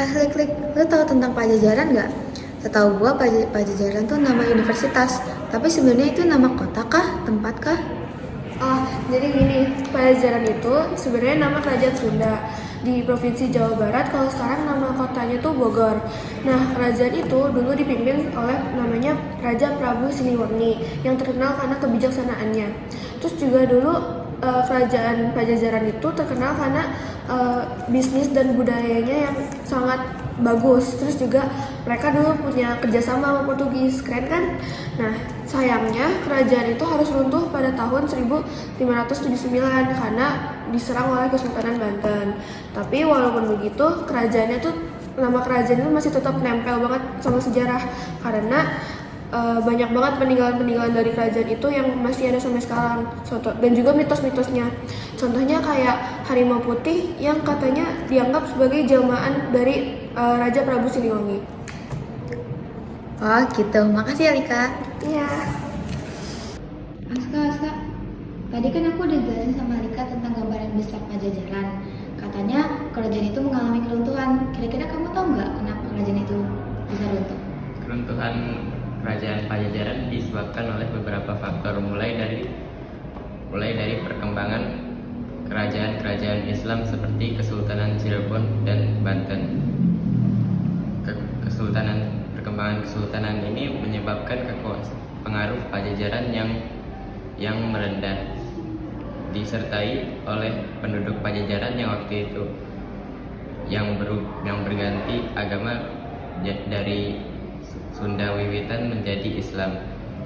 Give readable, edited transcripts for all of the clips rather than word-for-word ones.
Lik, lu tahu tentang Pajajaran nggak? Setahu gua Pajajaran tuh nama universitas, tapi sebenarnya itu nama kota kah, tempat kah? Oh, jadi gini, Pajajaran itu sebenarnya nama kerajaan Sunda di Provinsi Jawa Barat. Kalau sekarang nama kotanya tuh Bogor. Nah, kerajaan itu dulu dipimpin oleh namanya Raja Prabu Siliwangi yang terkenal karena kebijaksanaannya. Terus juga dulu kerajaan Pajajaran itu terkenal karena bisnis dan budayanya yang sangat bagus. Terus juga mereka dulu punya kerjasama sama Portugis, keren kan? Nah, sayangnya kerajaan itu harus runtuh pada tahun 1579 karena diserang oleh Kesultanan Banten. Tapi walaupun begitu, nama kerajaan itu masih tetap nempel banget sama sejarah karena banyak banget peninggalan-peninggalan dari kerajaan itu yang masih ada sampai sekarang. Dan juga mitos-mitosnya. Contohnya kayak harimau putih yang katanya dianggap sebagai jelmaan dari Raja Prabu Siliwangi. Oh gitu, makasih ya Lika. Iya. Aska, tadi kan aku udah jelasin sama Lika tentang gambaran besar Pajajaran. Katanya kerajaan itu mengalami keruntuhan. Kira-kira kamu tahu nggak kenapa kerajaan itu bisa runtuh? Keruntuhan kerajaan Pajajaran disebabkan oleh beberapa faktor, mulai dari perkembangan kerajaan-kerajaan Islam seperti Kesultanan Cirebon dan Banten. Perkembangan kesultanan ini menyebabkan pengaruh Pajajaran yang merendah, disertai oleh penduduk Pajajaran yang waktu itu yang berganti agama dari Sunda wiwitan menjadi Islam.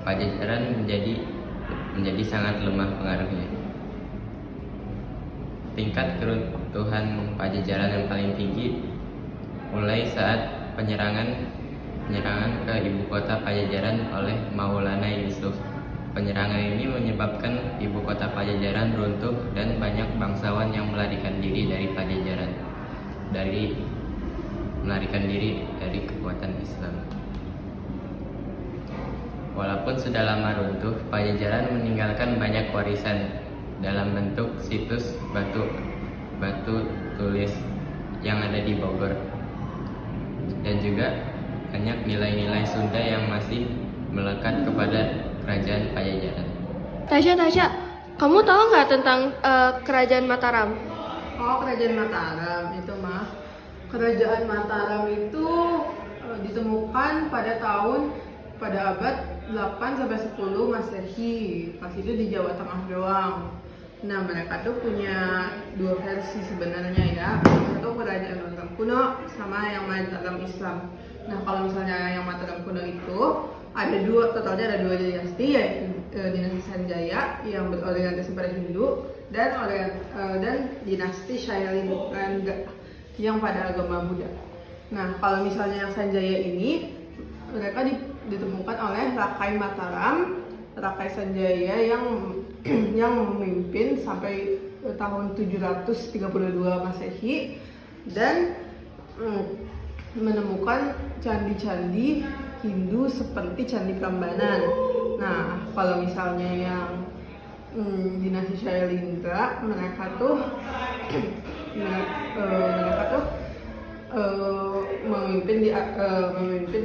Pajajaran menjadi sangat lemah pengaruhnya. Tingkat keruntuhan Pajajaran yang paling tinggi mulai saat penyerangan ke ibu kota Pajajaran oleh Maulana Yusuf. Penyerangan ini menyebabkan ibu kota Pajajaran runtuh dan banyak bangsawan yang melarikan diri dari Pajajaran, dari kekuatan Islam. Walaupun sudah lama runtuh, Pajajaran meninggalkan banyak warisan dalam bentuk situs batu tulis yang ada di Bogor, dan juga banyak nilai-nilai Sunda yang masih melekat kepada kerajaan Pajajaran. Tasya, kamu tahu nggak tentang kerajaan Mataram? Oh, kerajaan Mataram itu mah. Kerajaan Mataram itu ditemukan pada abad 8 sampai 10 Masehi. Pas itu di Jawa Tengah doang. Nah, mereka tuh punya dua versi sebenarnya ya. Satu kerajaan Mataram kuno sama yang Mataram Islam. Nah, kalau misalnya yang Mataram kuno itu totalnya ada dua dinasti, yaitu dinasti Sanjaya yang berorientasi pada Hindu dan dinasti Shailendra yang pada agama Buddha. Nah, kalau misalnya yang Sanjaya ini mereka ditemukan oleh Rakai Mataram, Rakai Sanjaya yang memimpin sampai tahun 732 Masehi dan menemukan candi-candi Hindu seperti Candi Prambanan. Nah, kalau misalnya yang dinasti Shailendra, mereka tuh memimpin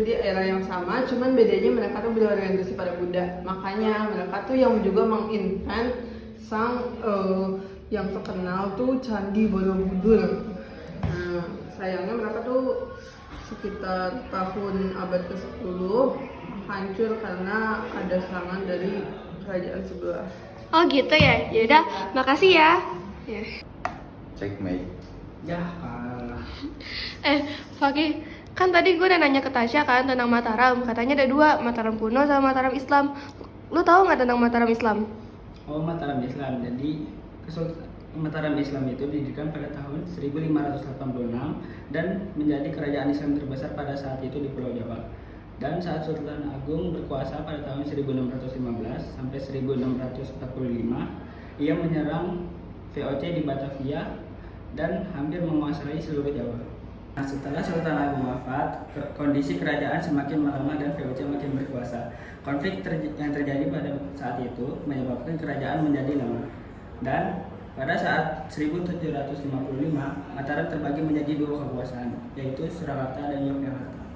di era yang sama, cuman bedanya mereka tuh berorientasi pada Buddha. Makanya mereka tuh yang juga menginvent yang terkenal tuh Candi Borobudur. Nah, sayangnya mereka tuh sekitar tahun abad ke-10 hancur karena ada serangan dari kerajaan sebelah. Oh gitu ya. Yaudah, makasih ya. Checkmate. Ya, Fakih, kan tadi gue udah nanya ke Tasya kan tentang Mataram. Katanya ada dua, Mataram kuno sama Mataram Islam. Lu tahu nggak tentang Mataram Islam? Oh, Mataram Islam. Jadi Mataram Islam itu didirikan pada tahun 1586 dan menjadi kerajaan Islam terbesar pada saat itu di Pulau Jawa. Dan saat Sultan Agung berkuasa pada tahun 1615 sampai 1645, ia menyerang VOC di Batavia dan hampir menguasai seluruh Jawa. Nah, setelah Sultan Agung wafat, kondisi kerajaan semakin melemah dan VOC makin berkuasa. Konflik yang terjadi pada saat itu menyebabkan kerajaan menjadi lemah. Dan Pada saat 1755, Mataram terbagi menjadi dua kekuasaan, yaitu Surakarta dan Yogyakarta.